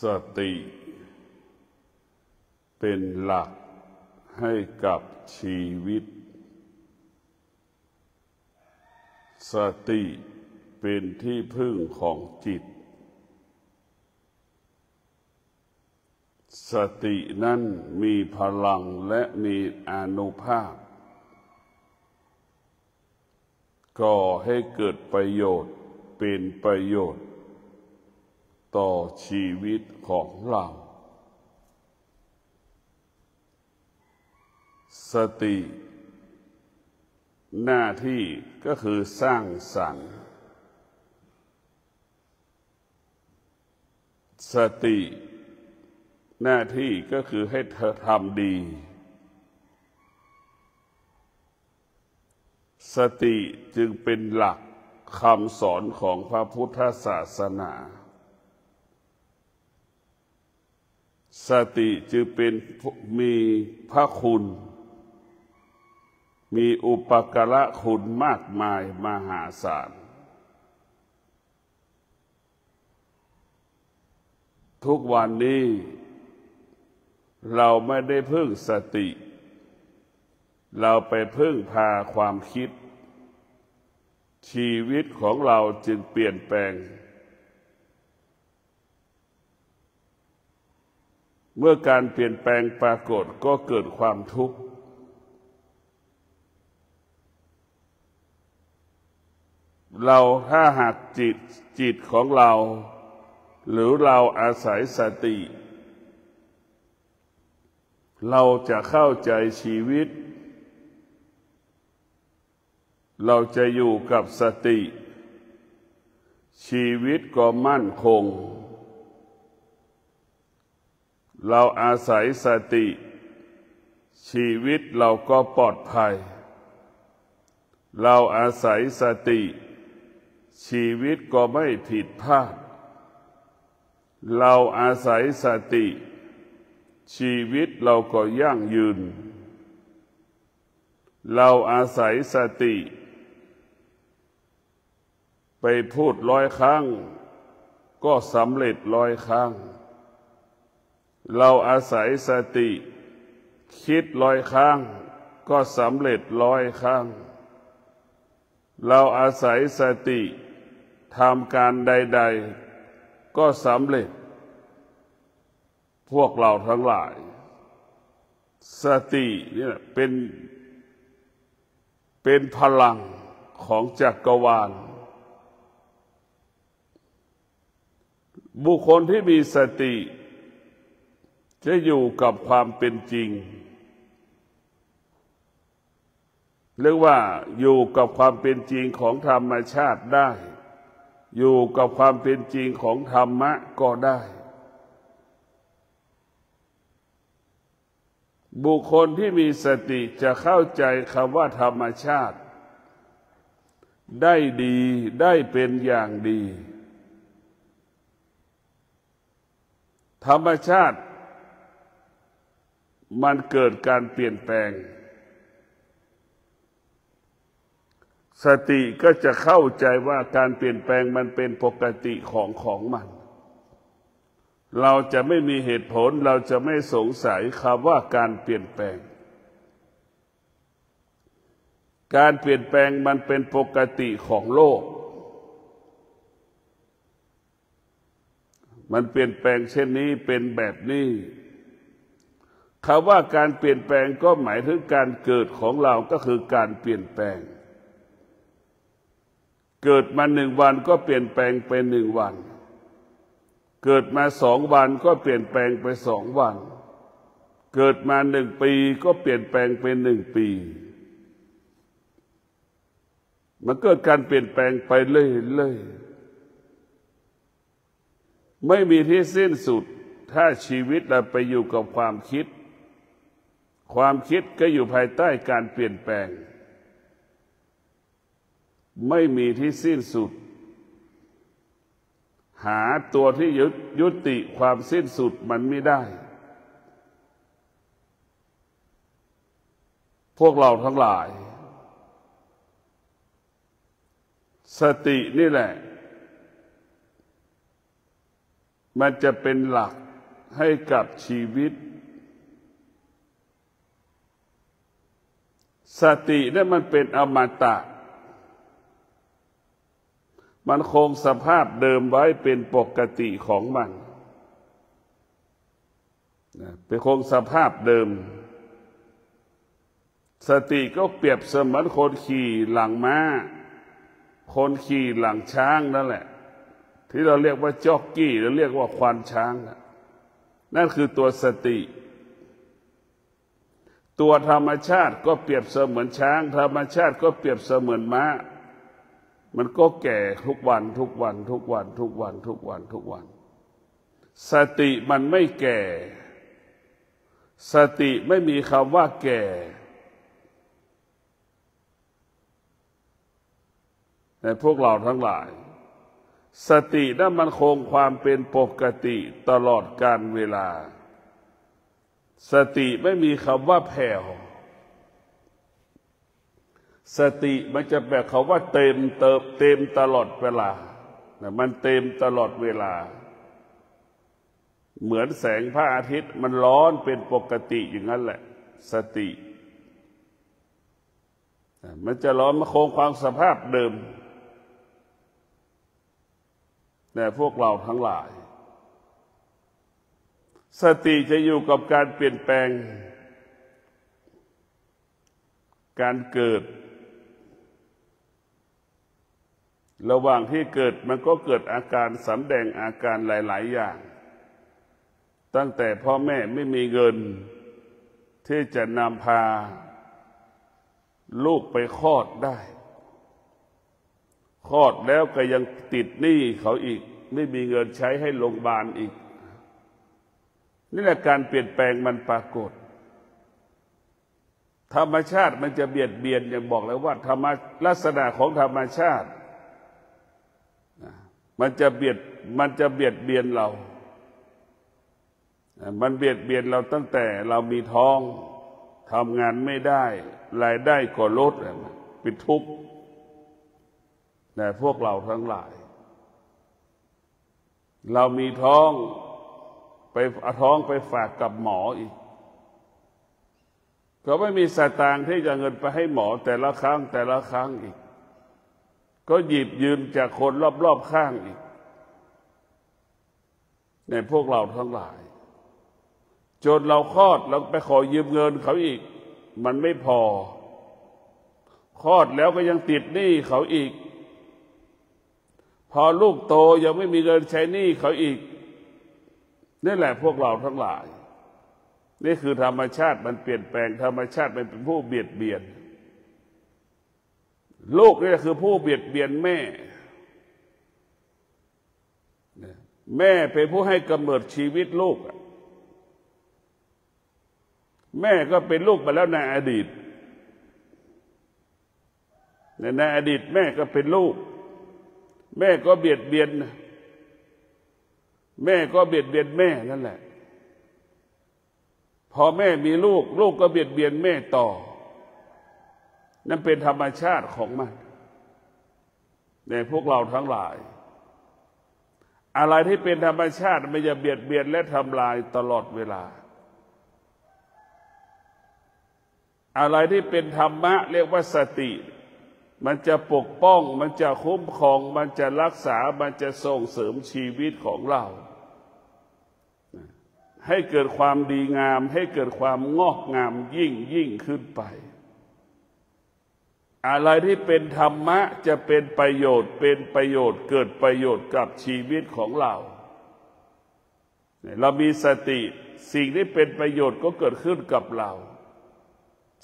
สติเป็นหลักให้กับชีวิตสติเป็นที่พึ่งของจิตสตินั้นมีพลังและมีอานุภาพก่อให้เกิดประโยชน์เป็นประโยชน์ต่อชีวิตของเราสติหน้าที่ก็คือสร้างสรรค์สติหน้าที่ก็คือให้เธอทำดีสติจึงเป็นหลักคำสอนของพระพุทธศาสนาสติจึงเป็นมีพระคุณมีอุปการะคุณมากมายมหาศาลทุกวันนี้เราไม่ได้พึ่งสติเราไปพึ่งพาความคิดชีวิตของเราจึงเปลี่ยนแปลงเมื่อการเปลี่ยนแปลงปรากฏก็เกิดความทุกข์เราถ้าหากจิตของเราหรือเราอาศัยสติเราจะเข้าใจชีวิตเราจะอยู่กับสติชีวิตก็มั่นคงเราอาศัยสติชีวิตเราก็ปลอดภัยเราอาศัยสติชีวิตก็ไม่ผิดพลาดเราอาศัยสติชีวิตเราก็ยั่งยืนเราอาศัยสติไปพูด100 ครั้งก็สำเร็จ100 ครั้งเราอาศัยสติคิด100 ครั้งก็สำเร็จ100 ครั้งเราอาศัยสติทำการใดๆก็สำเร็จพวกเราทั้งหลายสติเนี่ยเป็นพลังของจักรวาลบุคคลที่มีสติจะอยู่กับความเป็นจริงเรียกว่าอยู่กับความเป็นจริงของธรรมชาติได้อยู่กับความเป็นจริงของธรรมะก็ได้บุคคลที่มีสติจะเข้าใจคำว่าธรรมชาติได้ดีได้เป็นอย่างดีธรรมชาติมันเกิดการเปลี่ยนแปลงสติก็จะเข้าใจว่าการเปลี่ยนแปลงมันเป็นปกติของมันเราจะไม่มีเหตุผลเราจะไม่สงสัยคำว่าการเปลี่ยนแปลงการเปลี่ยนแปลงมันเป็นปกติของโลกมันเปลี่ยนแปลงเช่นนี้เป็นแบบนี้คำว่าการเปลี่ยนแปลงก็หมายถึงการเกิดของเราก็คือการเปลี่ยนแปลงเกิดมา1 วันก็เปลี่ยนแปลงไป1 วันเกิดมา2 วันก็เปลี่ยนแปลงไป2 วันเกิดมา1 ปีก็เปลี่ยนแปลงไป1 ปีมันเกิดการเปลี่ยนแปลงไปเรื่อยๆไม่มีที่สิ้นสุดถ้าชีวิตเราไปอยู่กับความคิดก็อยู่ภายใต้การเปลี่ยนแปลงไม่มีที่สิ้นสุดหาตัวที่ยุติความสิ้นสุดมันไม่ได้พวกเราทั้งหลายสตินี่แหละ มันจะเป็นหลักให้กับชีวิตสตินั่นมันเป็นอมตะมันคงสภาพเดิมไว้เป็นปกติของมันเป็นคงสภาพเดิมสติก็เปรียบเสมือนคนขี่หลังม้าคนขี่หลังช้างนั่นแหละที่เราเรียกว่าจ็อกกี้หรือเรียกว่าควานช้างนั่นคือตัวสติตัวธรรมชาติก็เปรียบเสมือนช้างธรรมชาติก็เปรียบเสมือนม้ามันก็แก่ทุกวันทุกวันทุกวันทุกวันทุกวันทุกวันสติมันไม่แก่สติไม่มีคำว่าแก่ในพวกเราทั้งหลายสตินั้นมันคงความเป็นปกติตลอดกาลเวลาสติไม่มีคำว่าแผ่วสติมันจะแบบคำว่าเต็มตลอดเวลามันเต็มตลอดเวลาเหมือนแสงพระอาทิตย์มันร้อนเป็นปกติอย่างนั้นแหละสติมันจะร้อนมาคงความสภาพเดิมแต่พวกเราทั้งหลายสติจะอยู่กับการเปลี่ยนแปลงการเกิดระหว่างที่เกิดมันก็เกิดอาการสำแดงอาการหลายๆอย่างตั้งแต่พ่อแม่ไม่มีเงินที่จะนำพาลูกไปคลอดได้คลอดแล้วก็ยังติดหนี้เขาอีกไม่มีเงินใช้ให้โรงพยาบาลอีกนี่แหละการเปลี่ยนแปลงมันปรากฏธรรมชาติมันจะเบียดเบียนอย่างบอกแล้วว่าลักษณะของธรรมชาติมันจะเบียดเบียนเรามันเบียดเบียนเราตั้งแต่เรามีท้องทำงานไม่ได้รายได้ก็ลดเป็นทุกข์แต่พวกเราทั้งหลายเรามีท้องไปเอาท้องไปฝากกับหมออีกก็ไม่มีสตางค์ที่จะเงินไปให้หมอแต่ละครั้งอีกก็หยิบยืมจากคนรอบๆข้างอีกในพวกเราทั้งหลายจนเราคลอดเราไปขอยืมเงินเขาอีกมันไม่พอคลอดแล้วก็ยังติดหนี้เขาอีกพอลูกโตยังไม่มีเงินใช้หนี้เขาอีกนี่แหละพวกเราทั้งหลายนี่คือธรรมชาติมันเปลี่ยนแปลงธรรมชาติมันเป็นผู้เบียดเบียนลูกนี่คือผู้เบียดเบียนแม่เป็นผู้ให้กำเนิดชีวิตลูกแม่ก็เป็นลูกมาแล้วในอดีตในอดีตแม่ก็เป็นลูกแม่ก็เบียดเบียนแม่ก็เบียดเบียนแม่นั่นแหละพอแม่มีลูกก็เบียดเบียนแม่ต่อนั่นเป็นธรรมชาติของมันในพวกเราทั้งหลายอะไรที่เป็นธรรมชาติมันจะเบียดเบียนและทำลายตลอดเวลาอะไรที่เป็นธรรมะเรียกว่าสติมันจะปกป้องมันจะคุ้มครองมันจะรักษามันจะส่งเสริมชีวิตของเราให้เกิดความดีงามให้เกิดความงอกงามยิ่งขึ้นไปอะไรที่เป็นธรรมะจะเป็นประโยชน์เกิดประโยชน์กับชีวิตของเราเรามีสติสิ่งที่เป็นประโยชน์ก็เกิดขึ้นกับเรา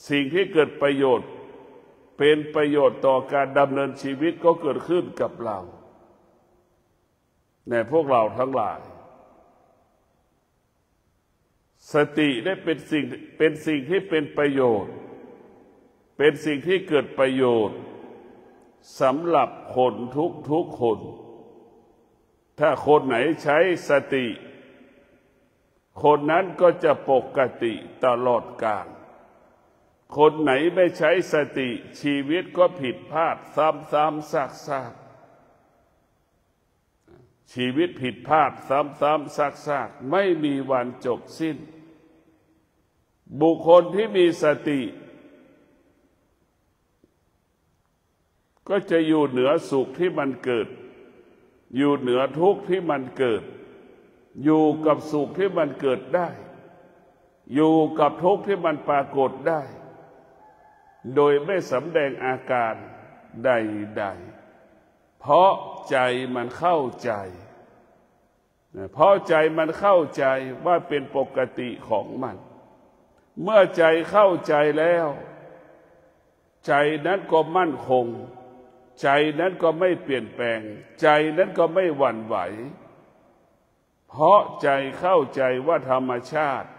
สิ่งที่เกิดประโยชน์เป็นประโยชน์ต่อการดำเนินชีวิตก็เกิดขึ้นกับเราในพวกเราทั้งหลายสติได้เป็นสิ่งที่เป็นประโยชน์เป็นสิ่งที่เกิดประโยชน์สำหรับคนทุกคนถ้าคนไหนใช้สติคนนั้นก็จะปกติตลอดกาลคนไหนไม่ใช้สติชีวิตก็ผิดพลาดซ้ำๆซาก ชีวิตผิดพลาดซ้ำๆซากๆไม่มีวันจบสิ้นบุคคลที่มีสติก็จะอยู่เหนือสุขที่มันเกิดอยู่เหนือทุกข์ที่มันเกิดอยู่กับสุขที่มันเกิดได้อยู่กับทุกข์ที่มันปรากฏได้โดยไม่สำแดงอาการใดๆเพราะใจมันเข้าใจเพราะใจมันเข้าใจว่าเป็นปกติของมันเมื่อใจเข้าใจแล้วใจนั้นก็มั่นคงใจนั้นก็ไม่เปลี่ยนแปลงใจนั้นก็ไม่หวั่นไหวเพราะใจเข้าใจว่าธรรมชาติ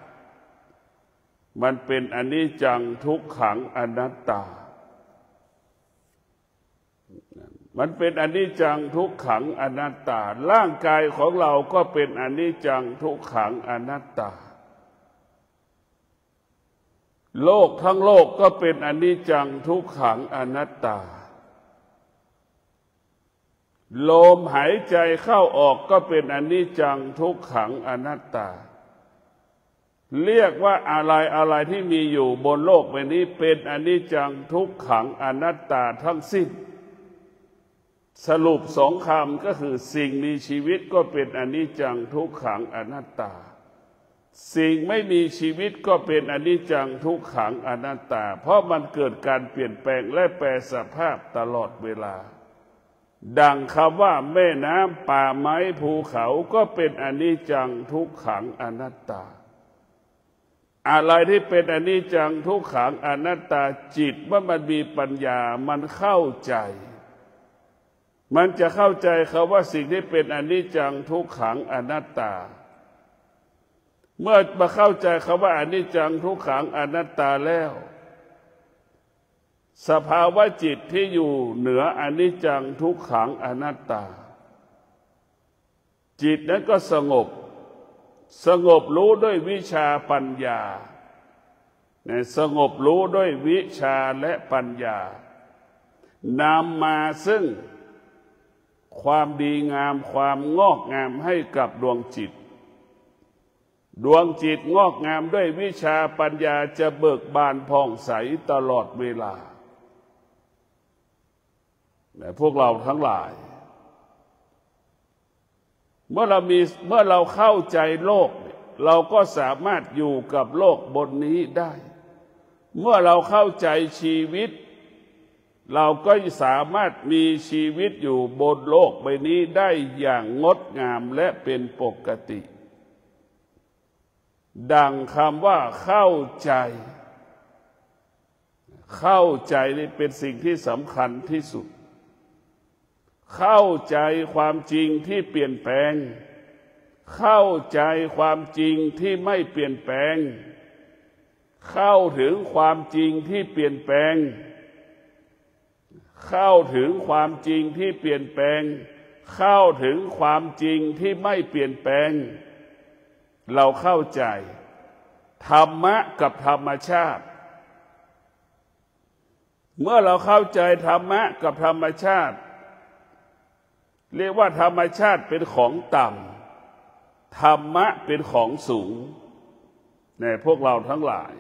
มันเป็นอนิจจังทุกขังอนัตตามันเป็นอนิจจังทุกขังอนัตตาร่างกายของเราก็เป็นอนิจจังทุกขังอนัตตาโลกทั้งโลกก็เป็นอนิจจังทุกขังอนัตตาลมหายใจเข้าออกก็เป็นอนิจจังทุกขังอนัตตาเรียกว่าอะไรที่มีอยู่บนโลกใบนี้เป็นอนิจจังทุกขังอนัตตาทั้งสิ้นสรุปสองคำก็คือสิ่งมีชีวิตก็เป็นอนิจจังทุกขังอนัตตาสิ่งไม่มีชีวิตก็เป็นอนิจจังทุกขังอนัตตาเพราะมันเกิดการเปลี่ยนแปลงและแปรสภาพตลอดเวลาดังคำว่าแม่น้ำป่าไม้ภูเขาก็เป็นอนิจจังทุกขังอนัตตาอะไรที่เป็นอนิจจังทุกขังอนัตตาจิตเมื่อมันมีปัญญามันเข้าใจมันจะเข้าใจเขาว่าสิ่งที่เป็นอนิจจังทุกขังอนัตตาเมื่อมาเข้าใจคำว่าอนิจจังทุกขังอนัตตาแล้วสภาวะจิตที่อยู่เหนืออนิจจังทุกขังอนัตตาจิตนั้นก็สงบรู้ด้วยวิชาปัญญาสงบรู้ด้วยวิชาและปัญญานำมาซึ่งความดีงามความงอกงามให้กับดวงจิตงอกงามด้วยวิชาปัญญาจะเบิกบานผ่องใสตลอดเวลาแต่พวกเราทั้งหลายเมื่อเราเข้าใจโลกเราก็สามารถอยู่กับโลกบนนี้ได้เมื่อเราเข้าใจชีวิตเราก็สามารถมีชีวิตอยู่บนโลกใบนี้ได้อย่างงดงามและเป็นปกติดังคำว่าเข้าใจนี่เป็นสิ่งที่สำคัญที่สุดเข้าใจความจริงที่เปลี่ยนแปลงเข้าใจความจริงที่ไม่เปลี่ยนแปลงเข้าถึงความจริงที่เปลี่ยนแปลงเข้าถึงความจริงที่เปลี่ยนแปลงเข้าถึงความจริงที่ไม่เปลี่ยนแปลงเราเข้าใจธรรมะกับธรรมชาติเมื่อเราเข้าใจธรรมะกับธรรมชาติเรียกว่าธรรมชาติเป็นของต่ำธรรมะเป็นของสูงพวกเราทั้งหลาย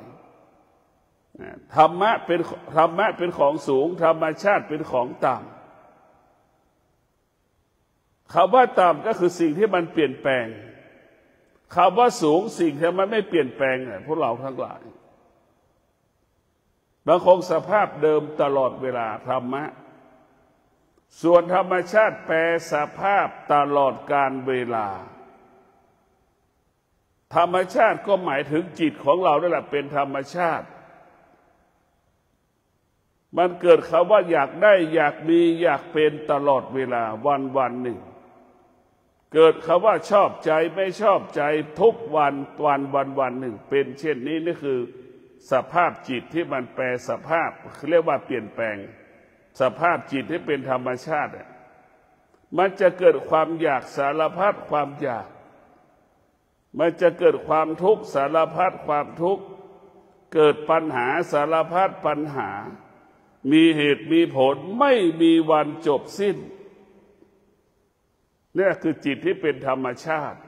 ธรรมะเป็นของสูงธรรมชาติเป็นของต่ำคำว่าต่ำก็คือสิ่งที่มันเปลี่ยนแปลงคำว่าสูงสิ่งที่มันไม่เปลี่ยนแปลงพวกเราทั้งหลายมันคงสภาพเดิมตลอดเวลาธรรมะส่วนธรรมชาติแปรสภาพตลอดกาลเวลาธรรมชาติก็หมายถึงจิตของเรานั่นแหละเป็นธรรมชาติมันเกิดคำว่าอยากได้อยากมีอยากเป็นตลอดเวลาวันหนึ่งเกิดคำว่าชอบใจไม่ชอบใจทุกวันหนึ่งเป็นเช่นนี้นี่คือสภาพจิตที่มันแปรสภาพเรียกว่าเปลี่ยนแปลงสภาพจิตที่เป็นธรรมชาติมันจะเกิดความอยากสารพัดความอยากมันจะเกิดความทุกข์สารพัดความทุกข์เกิดปัญหาสารพัดปัญหามีเหตุมีผลไม่มีวันจบสิ้น นี่คือจิตที่เป็นธรรมชาติ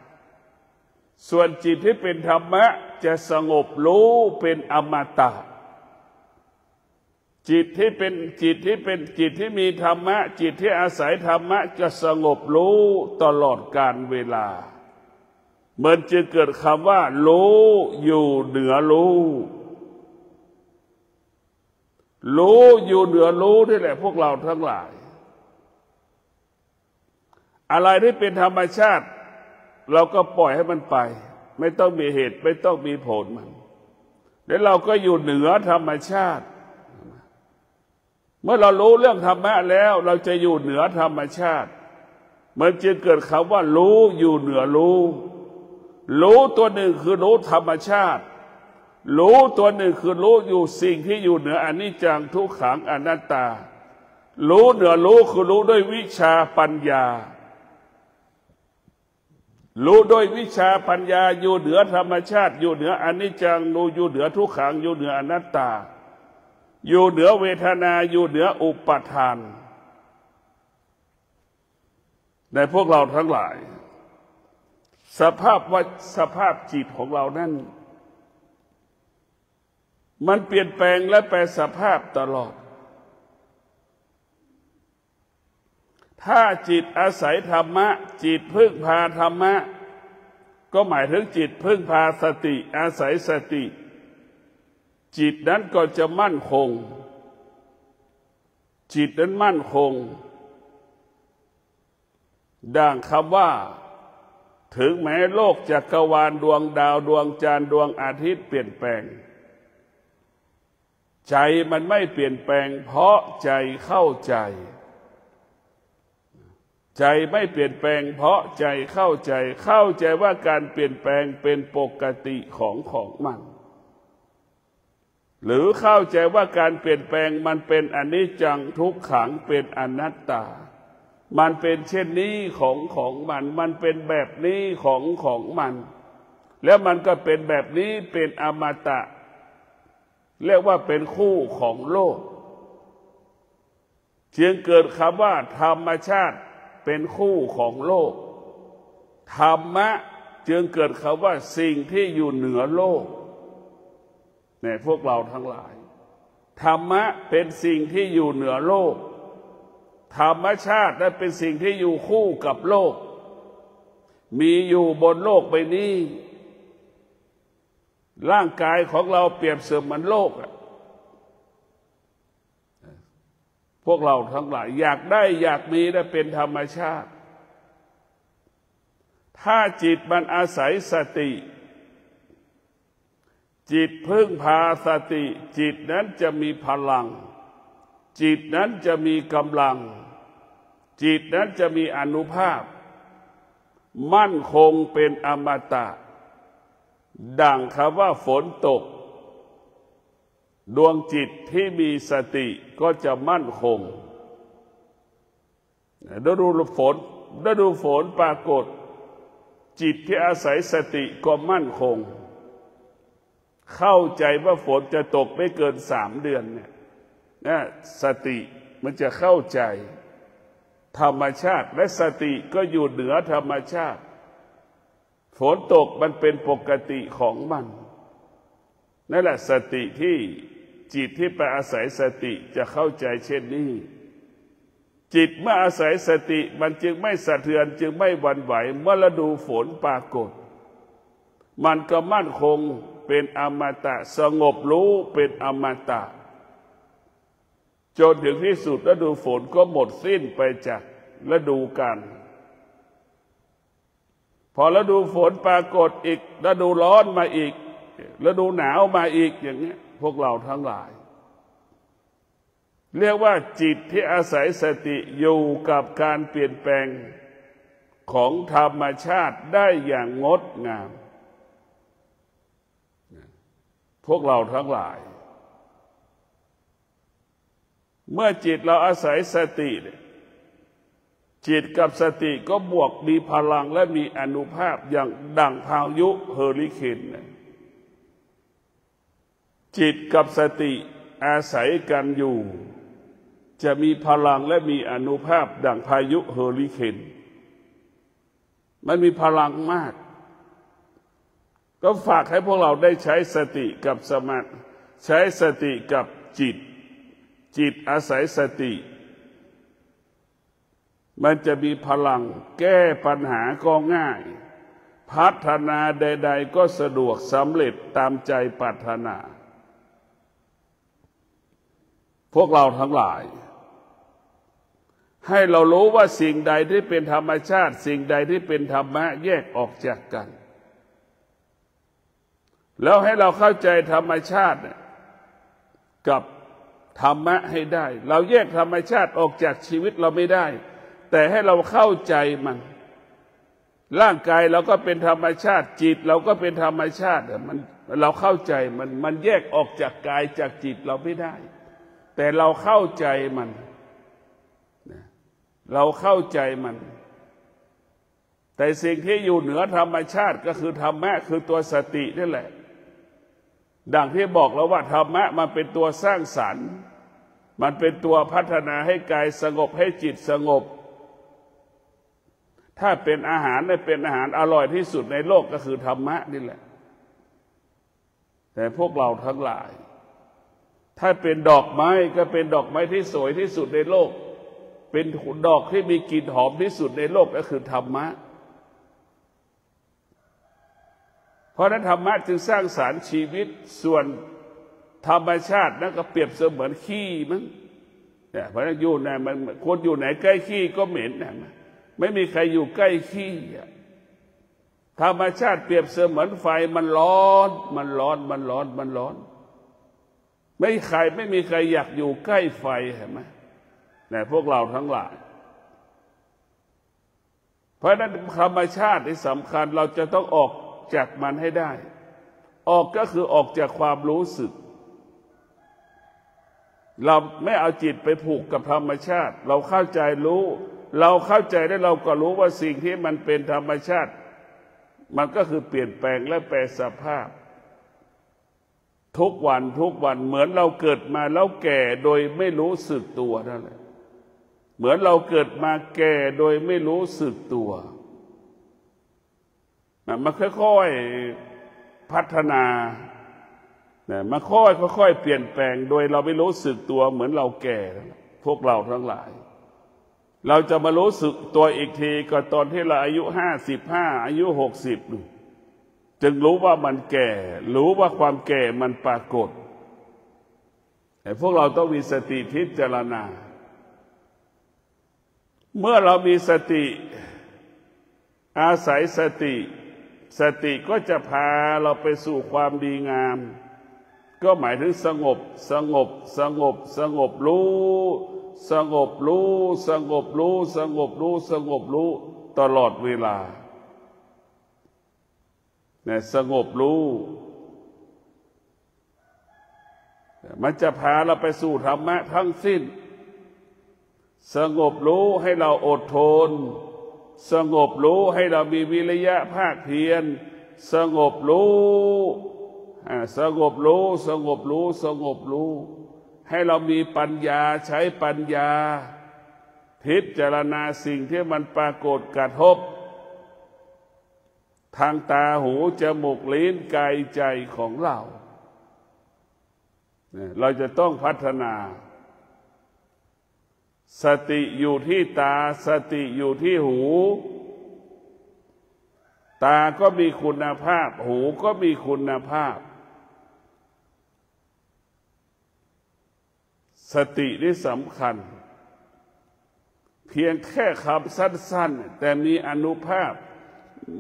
ส่วนจิตที่เป็นธรรมะจะสงบรู้เป็นอมตะจิตที่มีธรรมะจิตที่อาศัยธรรมะจะสงบรู้ตลอดกาลเวลามันจึงเกิดคำว่ารู้อยู่เหนือรู้รู้อยู่เหนือรู้นี่แหละพวกเราทั้งหลายอะไรที่เป็นธรรมชาติเราก็ปล่อยให้มันไปไม่ต้องมีเหตุไม่ต้องมีผลมันแล้วเราก็อยู่เหนือธรรมชาติเมื่อเรารู้เรื่องธรรมะแล้วเราจะอยู่เหนือธรรมชาติมันจึงเกิดคำว่ารู้อยู่เหนือรู้รู้ตัวหนึ่งคือรู้ธรรมชาติรู้ตัวหนึ่งคือรู้อยู่สิ่งที่อยู่เหนืออนิจจังทุกขังอนัตตารู้เหนือรู้คือรู้ด้วยวิชาปัญญารู้ด้วยวิชาปัญญาอยู่เหนือธรรมชาติอยู่เหนืออนิจจังอยู่เหนือทุกขังอยู่เหนืออนัตตาอยู่เหนือเวทนาอยู่เหนืออุปาทานในพวกเราทั้งหลายสภาพจิตของเรานั้นมันเปลี่ยนแปลงและแปรสภาพตลอดถ้าจิตอาศัยธรรมะจิตพึ่งพาธรรมะก็หมายถึงจิตพึ่งพาสติอาศัยสติจิตนั้นก็จะมั่นคงจิตนั้นมั่นคงดังคำว่าถึงแม้โลกจักรวาลดวงดาวดวงจันทร์ดวงอาทิตย์เปลี่ยนแปลงใจมันไม่เปลี่ยนแปลงเพราะใจเข้าใจใจไม่เปลี่ยนแปลงเพราะใจเข้าใจว่าการเปลี่ยนแปลงเป็นปกติของมันหรือเข้าใจว่าการเปลี่ยนแปลงมันเป็นอนิจจังทุกขังเป็นอนัตตามันเป็นเช่นนี้ของมันเป็นแบบนี้ของมันแล้วมันก็เป็นแบบนี้เป็นอมตะเรียกว่าเป็นคู่ของโลกจึงเกิดคำว่าธรรมชาติเป็นคู่ของโลกธรรมะจึงเกิดคำว่าสิ่งที่อยู่เหนือโลกในพวกเราทั้งหลายธรรมะเป็นสิ่งที่อยู่เหนือโลกธรรมชาตินั้นเป็นสิ่งที่อยู่คู่กับโลกมีอยู่บนโลกใบนี้ร่างกายของเราเปรียบเสมือนโลกพวกเราทั้งหลายอยากได้อยากมีได้เป็นธรรมชาติถ้าจิตมันอาศัยสติจิตพึ่งพาสติจิตนั้นจะมีพลังจิตนั้นจะมีกำลังจิตนั้นจะมีอานุภาพมั่นคงเป็นอมตะดังคำว่าฝนตกดวงจิตที่มีสติก็จะมั่นคงฤดูฝนปรากฏจิตที่อาศัยสติก็มั่นคงเข้าใจว่าฝนจะตกไม่เกิน3 เดือนเนี่ยสติมันจะเข้าใจธรรมชาติและสติก็อยู่เหนือธรรมชาติฝนตกมันเป็นปกติของมันนั่นแหละสติที่จิตที่ไปอาศัยสติจะเข้าใจเช่นนี้จิตเมื่ออาศัยสติมันจึงไม่สะเทือนจึงไม่หวั่นไหวเมื่อฤดูฝนปรากฏมันก็มั่นคงเป็นอมตะสงบรู้เป็นอมตะจนถึงที่สุดฤดูฝนก็หมดสิ้นไปจากฤดูกาลพอฤดูฝนปรากฏอีกฤดูร้อนมาอีกฤดูหนาวมาอีกอย่างนี้พวกเราทั้งหลายเรียกว่าจิตที่อาศัยสติอยู่กับการเปลี่ยนแปลงของธรรมชาติได้อย่างงดงามพวกเราทั้งหลายเมื่อจิตเราอาศัยสติจิตกับสติก็บวกมีพลังและมีอานุภาพอย่างดั่งพายุเฮอริเคนจิตกับสติอาศัยกันอยู่จะมีพลังและมีอานุภาพดั่งพายุเฮอริเคน มันมีพลังมากก็ฝากให้พวกเราได้ใช้สติกับสมาธิใช้สติกับจิตอาศัยสติมันจะมีพลังแก้ปัญหาก็ง่ายพัฒนาใดๆก็สะดวกสำเร็จตามใจปรารถนาพวกเราทั้งหลายให้เรารู้ว่าสิ่งใดที่เป็นธรรมชาติสิ่งใดที่เป็นธรรมะแยกออกจากกันแล้วให้เราเข้าใจธรรมชาติกับธรรมะให้ได้เราแยกธรรมชาติออกจากชีวิตเราไม่ได้แต่ให้เราเข้าใจมันร่างกายเราก็เป็นธรรมชาติจิตเราก็เป็นธรรมชาติเราเข้าใจมันแยกออกจากกายจากจิตเราไม่ได้แต่เราเข้าใจมันเราเข้าใจมันแต่สิ่งที่อยู่เหนือธรรมชาติก็คือธรรมะคือตัวสตินั่นแหละดังที่บอกแล้วว่าธรรมะมันเป็นตัวสร้างสรรค์มันเป็นตัวพัฒนาให้กายสงบให้จิตสงบถ้าเป็นอาหารได้เป็นอาหารอร่อยที่สุดในโลกก็คือธรรมะนี่แหละแต่พวกเราทั้งหลายถ้าเป็นดอกไม้ก็เป็นดอกไม้ที่สวยที่สุดในโลกเป็นดอกที่มีกลิ่นหอมที่สุดในโลกก็คือธรรมะเพราะนั้นธรรมะจึงสร้างสรรค์ชีวิตส่วนธรรมชาตินั่นก็เปรียบเสมือนขี้มั้งเนี่ยเพราะนั้นอยู่ไหนมันคนอยู่ไหนใกล้ขี้ก็เหม็นนะไม่มีใครอยู่ใกล้ขี้ธรรมชาติเปรียบเสมือนไฟมันร้อนไม่มีใครอยากอยู่ใกล้ไฟเห็นไหมแต่พวกเราทั้งหลายเพราะนั้นธรรมชาติที่สำคัญเราจะต้องออกจากมันให้ได้ออกก็คือออกจากความรู้สึกเราไม่เอาจิตไปผูกกับธรรมชาติเราเข้าใจรู้เราเข้าใจได้เราก็รู้ว่าสิ่งที่มันเป็นธรรมชาติมันก็คือเปลี่ยนแปลงและแปรสภาพทุกวันเหมือนเราเกิดมาแล้วแก่โดยไม่รู้สึกตัวนั่นแหละเหมือนเราเกิดมาแก่โดยไม่รู้สึกตัวมันค่อยๆพัฒนามันค่อยๆเปลี่ยนแปลงโดยเราไม่รู้สึกตัวเหมือนเราแก่พวกเราทั้งหลายเราจะมารู้สึกตัวอีกทีก็ตอนที่เราอายุ55อายุ60จึงรู้ว่ามันแก่รู้ว่าความแก่มันปรากฏแต่พวกเราต้องมีสติพิจารณาเมื่อเรามีสติอาศัยสติก็จะพาเราไปสู่ความดีงามก็หมายถึงสงบรู้ตลอดเวลาเนี่ยสงบรู้มันจะพาเราไปสู่ธรรมะทั้งสิ้นสงบรู้ให้เราอดทนสงบรู้ให้เรามีวิริยะภาคเพียรสงบรู้ให้เรามีปัญญาใช้ปัญญาพิจารณาสิ่งที่มันปรากฏกระทบทางตาหูจมูกลิ้นกายใจของเราจะต้องพัฒนาสติอยู่ที่ตาสติอยู่ที่หูตาก็มีคุณภาพหูก็มีคุณภาพสตินี่สำคัญเพียงแค่คำสั้นๆแต่มีอานุภาพ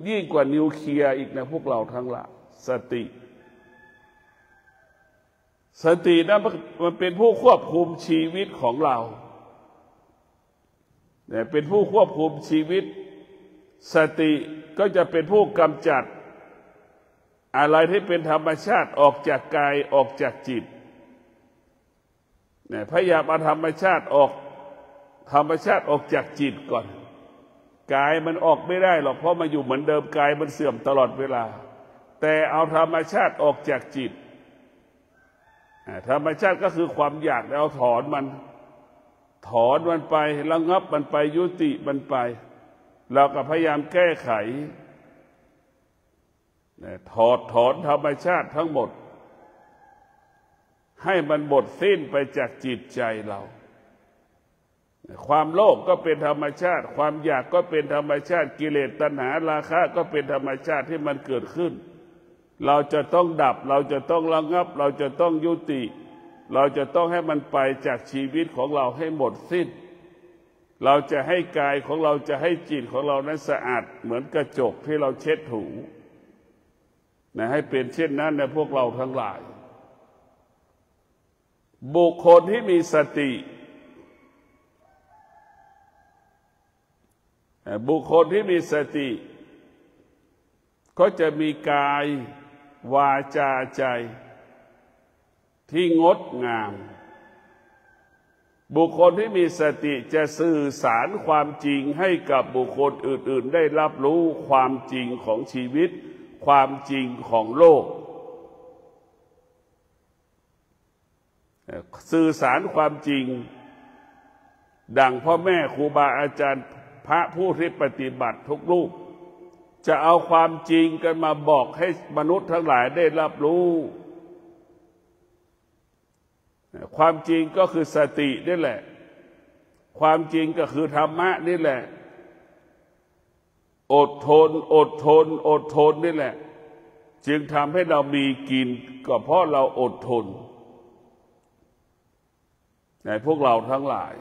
ยิ่งกว่านิวเคลียร์อีกนะพวกเราทั้งหลายสตินั้นมันเป็นผู้ควบคุมชีวิตของเราเนี่ยเป็นผู้ควบคุมชีวิตสติก็จะเป็นผู้กำจัดอะไรที่เป็นธรรมชาติออกจากกายออกจากจิตเนี่ยพยายามเอาธรรมชาติออกจากจิตก่อนกายมันออกไม่ได้หรอกเพราะมันอยู่เหมือนเดิมกายมันเสื่อมตลอดเวลาแต่เอาธรรมชาติออกจากจิตธรรมชาติก็คือความอยากเอาถอนมันไประงับมันไปยุติมันไป เราก็พยายามแก้ไขถอดถอนธรรมชาติทั้งหมดให้มันหมดสิ้นไปจากจิตใจเราความโลภก็เป็นธรรมชาติความอยากก็เป็นธรรมชาติกิเลสตัณหาราคะก็เป็นธรรมชาติที่มันเกิดขึ้นเราจะต้องดับเราจะต้องระงับเราจะต้องยุติเราจะต้องให้มันไปจากชีวิตของเราให้หมดสิ้นเราจะให้กายของเราจะให้จิตของเรานั้นสะอาดเหมือนกระจกที่เราเช็ดถูให้เป็นเช่นนั้นในพวกเราทั้งหลายบุคคลที่มีสติบุคคลที่มีสติก็จะมีกายวาจาใจที่งดงามบุคคลที่มีสติจะสื่อสารความจริงให้กับบุคคลอื่นๆได้รับรู้ความจริงของชีวิตความจริงของโลกสื่อสารความจริงดังพ่อแม่ครูบาอาจารย์พระผู้ที่ปฏิบัติทุกรูปจะเอาความจริงกันมาบอกให้มนุษย์ทั้งหลายได้รับรู้ความจริงก็คือสตินี่แหละความจริงก็คือธรรมะนี่แหละอดทนอดทนอดทนนี่แหละจึงทำให้เรามีกินก็เพราะเราอดทนในพวกเราทั้งหลาย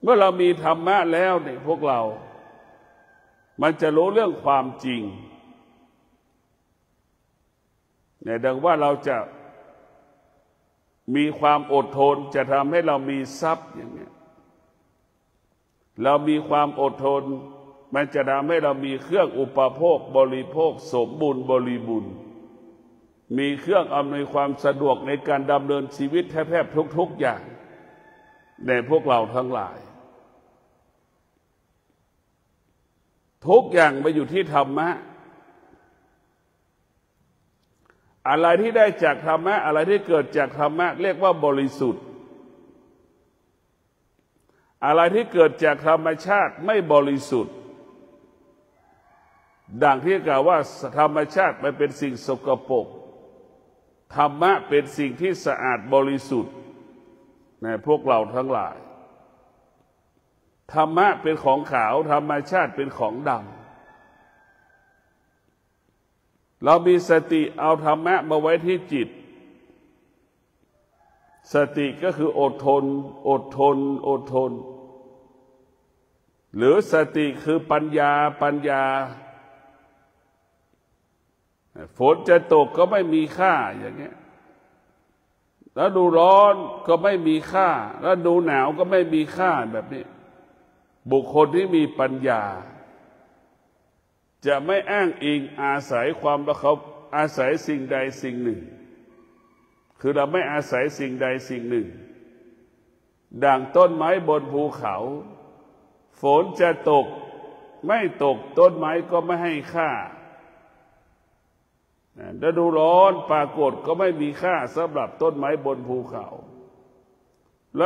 เมื่อเรามีธรรมะแล้วเนี่ยพวกเรามันจะรู้เรื่องความจริงเนี่ยดังว่าเราจะมีความอดทนจะทำให้เรามีทรัพย์อย่างนี้เรามีความอดทนมันจะทำให้เรามีเครื่องอุปโภคบริโภคสมบูรณ์บริบูรณ์มีเครื่องอำนวยความสะดวกในการดำเนินชีวิตแทบๆทุกๆอย่างในพวกเราทั้งหลายทุกอย่างมาอยู่ที่ธรรมะอะไรที่ได้จากธรรมะอะไรที่เกิดจากธรรมะเรียกว่าบริสุทธิ์อะไรที่เกิดจากธรรมชาติไม่บริสุทธิ์ดังที่กล่าวว่าธรรมชาติมันเป็นสิ่งสกปรกธรรมะเป็นสิ่งที่สะอาดบริสุทธิ์ในพวกเราทั้งหลายธรรมะเป็นของขาวธรรมชาติเป็นของดำเรามีสติเอาธรรมะมาไว้ที่จิตสติก็คืออดทนอดทนอดทนหรือสติคือปัญญาฝนจะตกก็ไม่มีค่าอย่างเงี้ยแล้วดูร้อนก็ไม่มีค่าแล้วดูหนาวก็ไม่มีค่าแบบนี้บุคคลที่มีปัญญาจะไม่อ้างอิงอาศัยความว่าเขาอาศัยสิ่งใดสิ่งหนึ่งคือเราไม่อาศัยสิ่งใดสิ่งหนึ่งดังต้นไม้บนภูเขาฝนจะตกไม่ตกต้นไม้ก็ไม่ให้ค่าฤดูร้อนปรากฏก็ไม่มีค่าสำหรับต้นไม้บนภูเขาฤ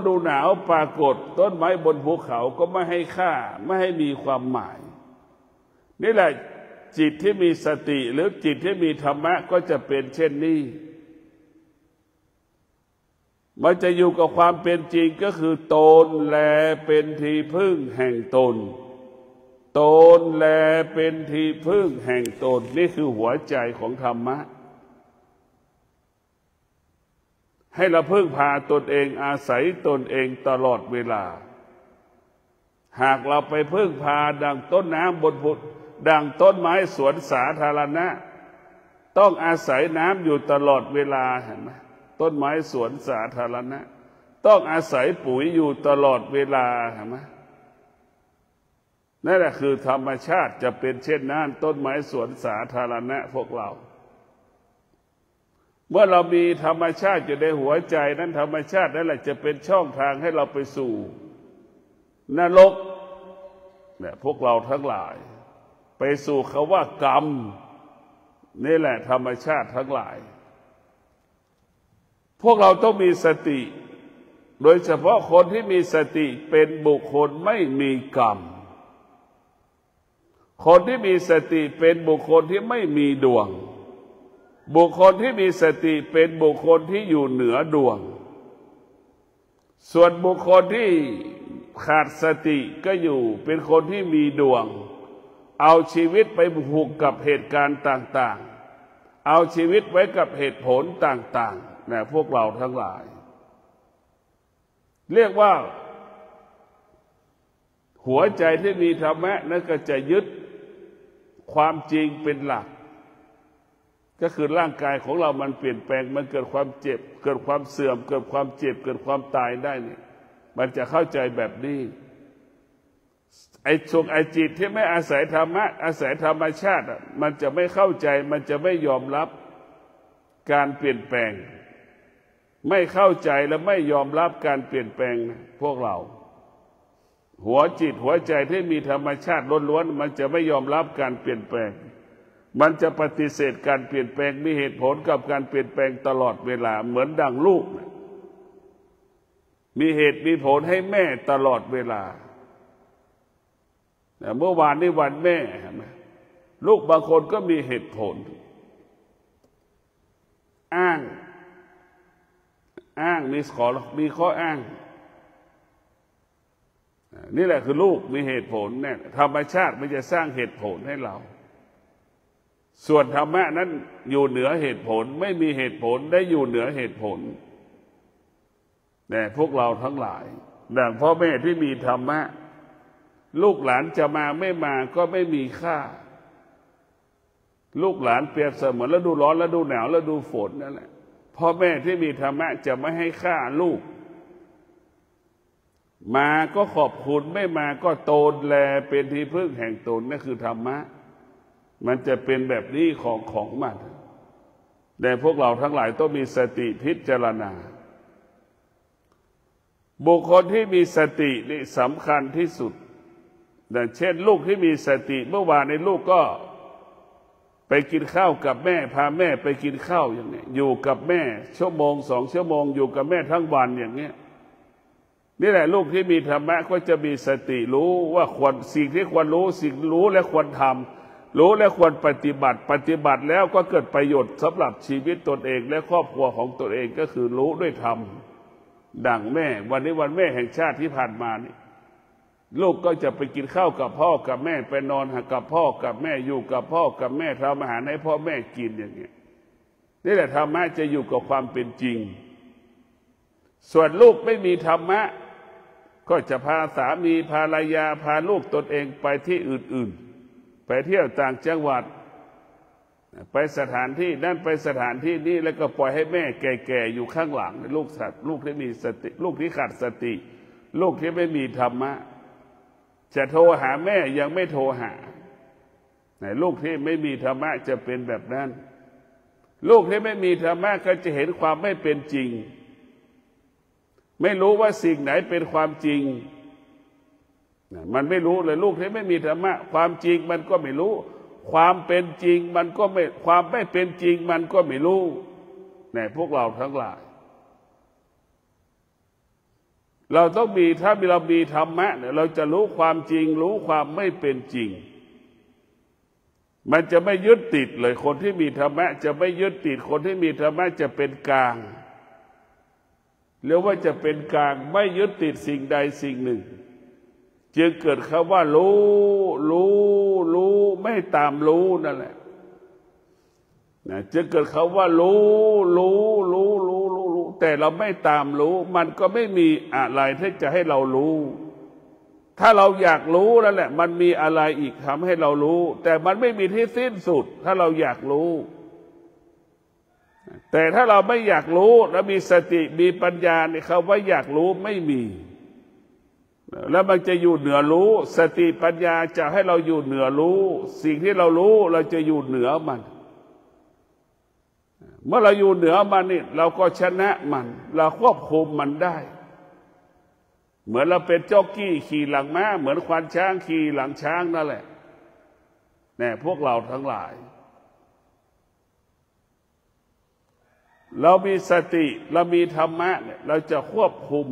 ดูหนาวปรากฏต้นไม้บนภูเขาก็ไม่ให้ค่าไม่ให้มีความหมายนี่แหละจิตที่มีสติหรือจิตที่มีธรรมะก็จะเป็นเช่นนี้มันจะอยู่กับความเป็นจริงก็คือตนแลเป็นที่พึ่งแห่งตนตนแลเป็นที่พึ่งแห่งตนนี่คือหัวใจของธรรมะให้เราพึ่งพาตนเองอาศัยตนเองตลอดเวลาหากเราไปพึ่งพาดังต้นน้ำบนบุตรดังต้นไม้สวนสาธารณะต้องอาศัยน้ำอยู่ตลอดเวลาเห็นไหมต้นไม้สวนสาธารณะต้องอาศัยปุ๋ยอยู่ตลอดเวลาเห็นไหมนั่นแหละคือธรรมชาติจะเป็นเช่นนั้นต้นไม้สวนสาธารณะพวกเราเมื่อเรามีธรรมชาติอยู่ในหัวใจนั้นธรรมชาตินั่นแหละจะเป็นช่องทางให้เราไปสู่นรกเนี่ยพวกเราทั้งหลายไปสู่คำว่ากรรมนี่แหละธรรมชาติทั้งหลายพวกเราต้องมีสติ โดยเฉพาะคนที่มีสติเป็นบุคคลไม่มีกรรมคนที่มีสติเป็นบุคคลที่ไม่มีดวงบุคคลที่มีสติเป็นบุคคลที่อยู่เหนือดวงส่วนบุคคลที่ขาดสติก็อยู่เป็นคนที่มีดวงเอาชีวิตไปผูกกับเหตุการณ์ต่างๆเอาชีวิตไว้กับเหตุผลต่างๆนะพวกเราทั้งหลายเรียกว่าหัวใจที่มีธรรมะนั้นก็จะยึดความจริงเป็นหลักก็คือร่างกายของเรามันเปลี่ยนแปลงมันเกิดความเจ็บเกิดความเสื่อมเกิดความเจ็บเกิดความตายได้เนี่ยมันจะเข้าใจแบบนี้ไอ้จิตที่ไม่อาศัยธรรมะอาศัยธรรมชาติมันจะไม่เข้าใจมันจะไม่ยอมรับการเปลี่ยนแปลงไม่เข้าใจและไม่ยอมรับการเปลี่ยนแปลงพวกเราหัวจิตหัวใจที่มีธรรมชาติล้วนๆมันจะไม่ยอมรับการเปลี่ยนแปลงมันจะปฏิเสธการเปลี่ยนแปลงมีเหตุผลกับการเปลี่ยนแปลงตลอดเวลาเหมือนดั่งลูกมีเหตุมีผลให้แม่ตลอดเวลาเมื่อวานนี้วันแม่ลูกบางคนก็มีเหตุผลอ้างมีข้ออ้างนี่แหละคือลูกมีเหตุผลเนี่ยธรรมชาติมันจะสร้างเหตุผลให้เราส่วนธรรมะนั้นอยู่เหนือเหตุผลไม่มีเหตุผลได้อยู่เหนือเหตุผลแต่พวกเราทั้งหลายดังพ่อแม่ที่มีธรรมะลูกหลานจะมาไม่มาก็ไม่มีค่าลูกหลานเปรียบเสมือนฤดูร้อนฤดูหนาวฤดูฝนนั่นแหละพ่อแม่ที่มีธรรมะจะไม่ให้ค่าลูกมาก็ขอบคุณไม่มาก็โตนแลเป็นที่พึ่งแห่งตนนั่นคือธรรมะมันจะเป็นแบบนี้ของมันแต่พวกเราทั้งหลายต้องมีสติพิจารณาบุคคลที่มีสตินี่สำคัญที่สุดดังเช่นลูกที่มีสติเมื่อวานในลูกก็ไปกินข้าวกับแม่พาแม่ไปกินข้าวอย่างนี้อยู่กับแม่ชั่วโมง2 ชั่วโมงอยู่กับแม่ทั้งวันอย่างนี้นี่แหละลูกที่มีธรรมะก็จะมีสติรู้ว่าควรสิ่งที่ควรรู้สิ่งรู้และควรทำรู้และควรปฏิบัติแล้วก็เกิดประโยชน์สำหรับชีวิตตนเองและครอบครัวของตนเองก็คือรู้ด้วยธรรมดังแม่วันนี้วันแม่แห่งชาติที่ผ่านมานี่ลูกก็จะไปกินข้าวกับพ่อกับแม่ไปนอนกับพ่อกับแม่อยู่กับพ่อกับแม่ทำอาหารให้พ่อแม่กินอย่างเงี้ยนี่แหละธรรมะจะอยู่กับความเป็นจริงส่วนลูกไม่มีธรรมะก็จะพาสามีภรรยาพาลูกตนเองไปที่อื่นๆไปเที่ยวต่างจังหวัดไปสถานที่นั่นไปสถานที่นี้แล้วก็ปล่อยให้แม่แก่ๆอยู่ข้างหลังลูกที่มีสติลูกที่ขาดสติลูกที่ไม่มีธรรมะจะโทรหาแม่ยังไม่โทรหาลูกที่ไม่มีธรรมะจะเป็นแบบนั้นลูกที่ไม่มีธรรมะก็จะเห็นความไม่เป็นจริงไม่รู้ว่าสิ่งไหนเป็นความจริงมันไม่รู้เลยลูกที่ไม่มีธรรมะความจริงมันก็ไม่รู้ความเป็นจริงมันก็ไม่ความไม่เป็นจริงมันก็ไม่รู้พวกเราทั้งหลายเราต้องมีถ้าเรามีธรรมะเนี่ยเราจะรู้ความจริงรู้ความไม่เป็นจริงมันจะไม่ยึดติดเลยคนที่มีธรรมะจะไม่ยึดติดคนที่มีธรรมะจะเป็นกลางหรือว่าจะเป็นกลางไม่ยึดติดสิ่งใดสิ่งหนึ่งจึงเกิดคำว่ารู้ไม่ตามรู้นั่นแหละจึงเกิดคำว่ารู้แต่เราไม่ตามรู้มันก็ไม่มีอะไรที่จะให้เรารู้ถ้าเราอยากรู้นั่นแหละมันมีอะไรอีกทำให้เรารู้แต่มันไม่มีที่สิ้นสุดถ้าเราอยากรู้แต่ถ้าเราไม่อยากรู้แล้วมีสติมีปัญญาเนี่ยคำว่าอยากรู้ไม่มีแล้วมันจะอยู่เหนือรู้สติปัญญาจะให้เราอยู่เหนือรู้สิ่งที่เรารู้เราจะอยู่เหนือมันเมื่อเราอยู่เหนือมันนี่เราก็ชนะมันเราควบคุมมันได้เหมือนเราเป็นจ็อกกี้ขี่หลังม้าเหมือนควานช้างขี่หลังช้างนั่นแหละพวกเราทั้งหลาย เรามีสติเรามีธรรมะเนี่ยเราจะควบคุม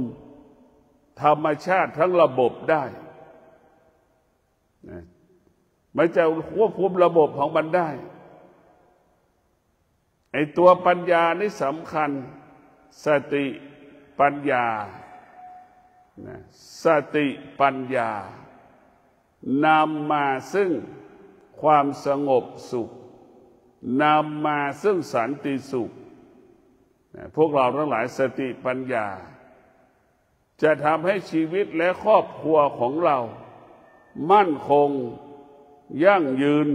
ธรรมชาติทั้งระบบได้มันจะควบคุมระบบของมันได้ไอ้ตัวปัญญานี่สำคัญสติปัญญาสติปัญญานำมาซึ่งความสงบสุขนำมาซึ่งสันติสุขพวกเราทั้งหลายสติปัญญาจะทำให้ชีวิตและครอบครัวของเรามั่นคงยั่งยืน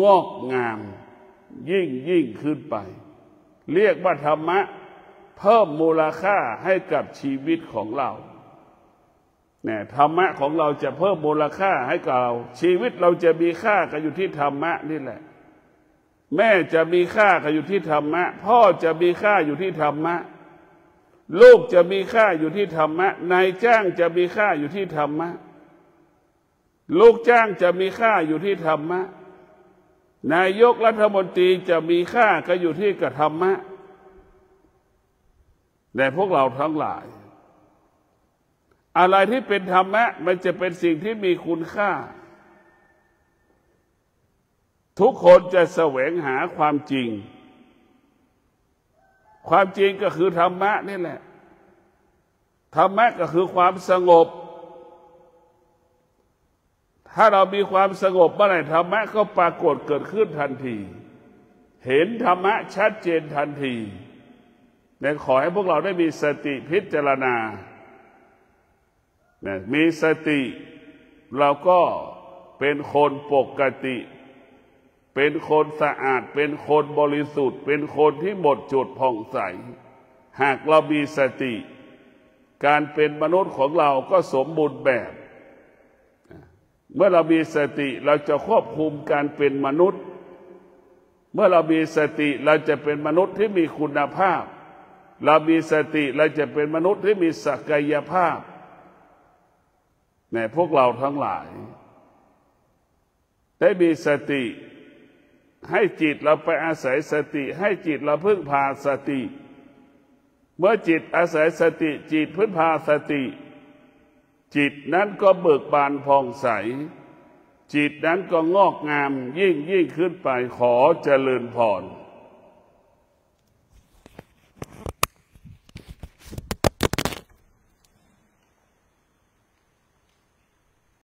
งอกงามยิ่งขึ้นไปเรียกว่าธรรมะเพิ่มมูลค่าให้กับชีวิตของเราเนี่ยธรรมะของเราจะเพิ่มมูลค่าให้กับเราชีวิตเราจะมีค่าก็อยู่ที่ธรรมะนี่แหละแม่จะมีค่าก็อยู่ที่ธรรมะพ่อจะมีค่าอยู่ที่ธรรมะลูกจะมีค่าอยู่ที่ธรรมะนายจ้างจะมีค่าอยู่ที่ธรรมะลูกจ้างจะมีค่าอยู่ที่ธรรมะนายกรัฐมนตรีจะมีค่าก็อยู่ที่กับธรรมะแต่พวกเราทั้งหลายอะไรที่เป็นธรรมะมันจะเป็นสิ่งที่มีคุณค่าทุกคนจะแสวงหาความจริงความจริงก็คือธรรมะนี่แหละธรรมะก็คือความสงบถ้าเรามีความสงบเมื่อไหร่ธรรมะก็ปรากฏเกิดขึ้นทันทีเห็นธรรมะชัดเจนทันทีแต่ขอให้พวกเราได้มีสติพิจารณามีสติเราก็เป็นคนปกติเป็นคนสะอาดเป็นคนบริสุทธิ์เป็นคนที่หมดจดผ่องใสหากเรามีสติการเป็นมนุษย์ของเราก็สมบูรณ์แบบเมื่อเรามีสติเราจะควบคุมการเป็นมนุษย์เมื่อเรามีสติเราจะเป็นมนุษย์ที่มีคุณภาพเรามีสติเราจะเป็นมนุษย์ที่มีศักยภาพพวกเราทั้งหลายได้มีสติให้จิตเราไปอาศัยสติให้จิตเราพึ่งพาสติเมื่อจิตอาศัยสติจิตพึ่งพาสติจิตนั้นก็เบิกบานผ่องใสจิตนั้นก็งอกงามยิ่งขึ้นไปขอเจริญพร